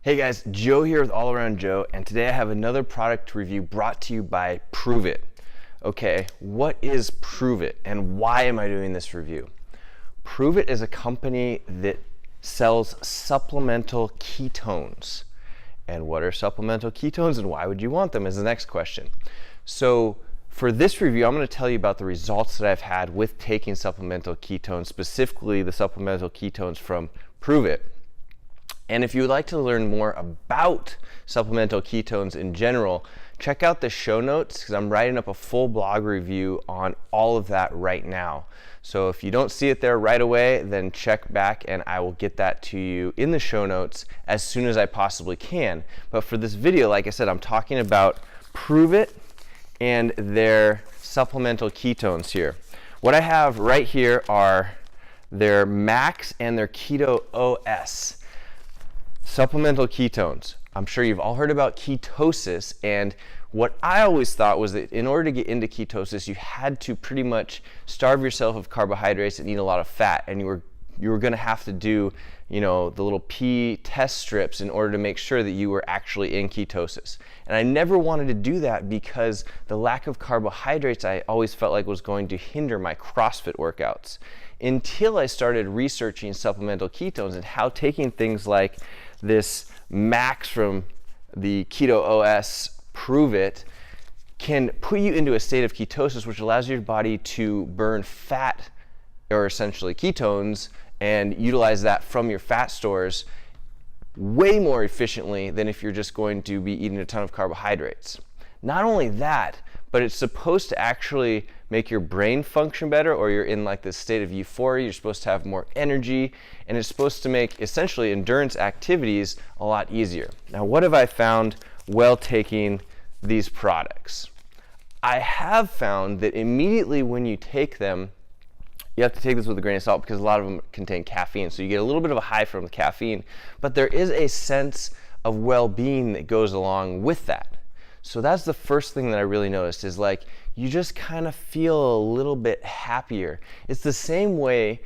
Hey guys, Joe here with All Around Joe, and today I have another product review brought to you by Pruvit. Okay, what is Pruvit and why am I doing this review? Pruvit is a company that sells supplemental ketones. And what are supplemental ketones and why would you want them is the next question. So for this review, I'm going to tell you about the results that I've had with taking supplemental ketones, specifically the supplemental ketones from Pruvit. And if you would like to learn more about supplemental ketones in general, check out the show notes because I'm writing up a full blog review on all of that right now. So if you don't see it there right away, then check back and I will get that to you in the show notes as soon as I possibly can. But for this video, like I said, I'm talking about Pruvit and their supplemental ketones here. What I have right here are their Max and their Ketosis. Supplemental ketones. I'm sure you've all heard about ketosis, and what I always thought was that in order to get into ketosis, you had to pretty much starve yourself of carbohydrates and eat a lot of fat, and you were going to have to do, the little pee test strips in order to make sure that you were actually in ketosis. And I never wanted to do that because the lack of carbohydrates I always felt like was going to hinder my CrossFit workouts. Until I started researching supplemental ketones and how taking things like this Max from the Ketosis Pruvit can put you into a state of ketosis, which allows your body to burn fat, or essentially ketones, and utilize that from your fat stores way more efficiently than if you're just going to be eating a ton of carbohydrates. Not only that, but it's supposed to actually make your brain function better, or you're in like this state of euphoria. You're supposed to have more energy, and it's supposed to make essentially endurance activities a lot easier. Now, what have I found while taking these products? I have found that immediately when you take them, you have to take this with a grain of salt because a lot of them contain caffeine, so you get a little bit of a high from the caffeine, but there is a sense of well-being that goes along with that. So that's the first thing that I really noticed is like you just kind of feel a little bit happier. It's the same way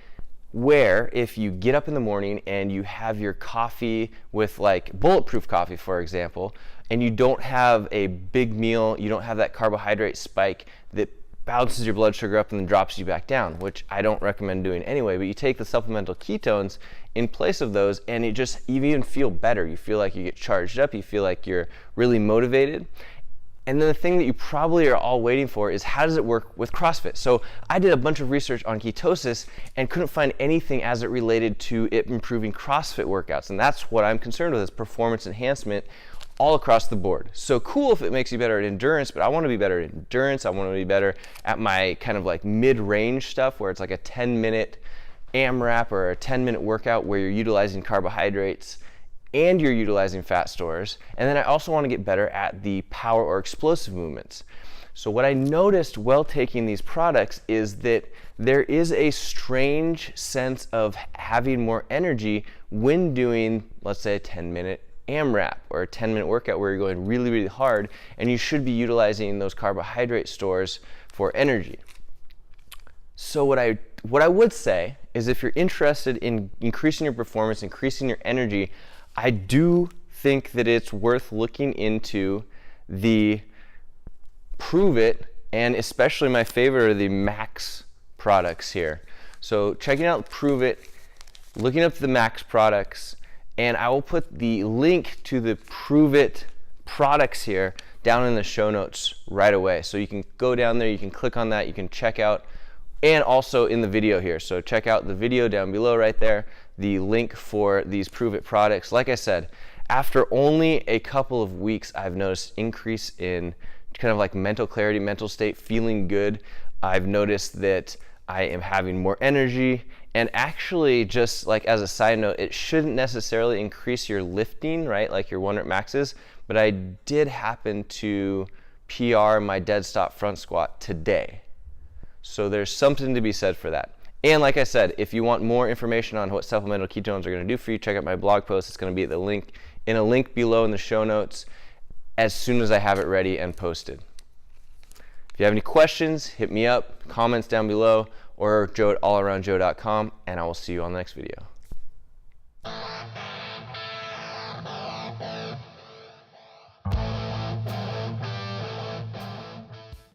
where if you get up in the morning and you have your coffee with like bulletproof coffee, for example, and you don't have a big meal, you don't have that carbohydrate spike that bounces your blood sugar up and then drops you back down, which I don't recommend doing anyway, but you take the supplemental ketones in place of those and you even feel better. You feel like you get charged up, you feel like you're really motivated. And then the thing that you probably are all waiting for is how does it work with CrossFit? So I did a bunch of research on ketosis and couldn't find anything as it related to it improving CrossFit workouts. And that's what I'm concerned with, is performance enhancement all across the board. So cool if it makes you better at endurance, but I want to be better at endurance. I want to be better at my kind of like mid-range stuff where it's like a 10-minute AMRAP or a 10-minute workout where you're utilizing carbohydrates and you're utilizing fat stores. And then I also want to get better at the power or explosive movements. So what I noticed while taking these products is that there is a strange sense of having more energy when doing, let's say, a 10-minute AMRAP or a 10-minute workout where you're going really, really hard, and you should be utilizing those carbohydrate stores for energy. So what I would say is if you're interested in increasing your performance, increasing your energy, I do think that it's worth looking into the Pruvit, and especially my favorite are the Max products here. So checking out Pruvit, looking up the Max products, and I will put the link to the Pruvit products here down in the show notes right away. So you can go down there, you can click on that, you can check out, and also in the video here. So check out the video down below right there, the link for these Pruvit products. Like I said, after only a couple of weeks, I've noticed increase in kind of like mental clarity, mental state, feeling good. I've noticed that I am having more energy, and actually, just like as a side note, it shouldn't necessarily increase your lifting, right, like your 1 rep maxes, but I did happen to PR my dead stop front squat today. So there's something to be said for that. And like I said, if you want more information on what supplemental ketones are going to do for you, check out my blog post. It's going to be at the link in a link below in the show notes as soon as I have it ready and posted. If you have any questions, hit me up, comments down below, or joe@allaroundjoe.com, and I will see you on the next video.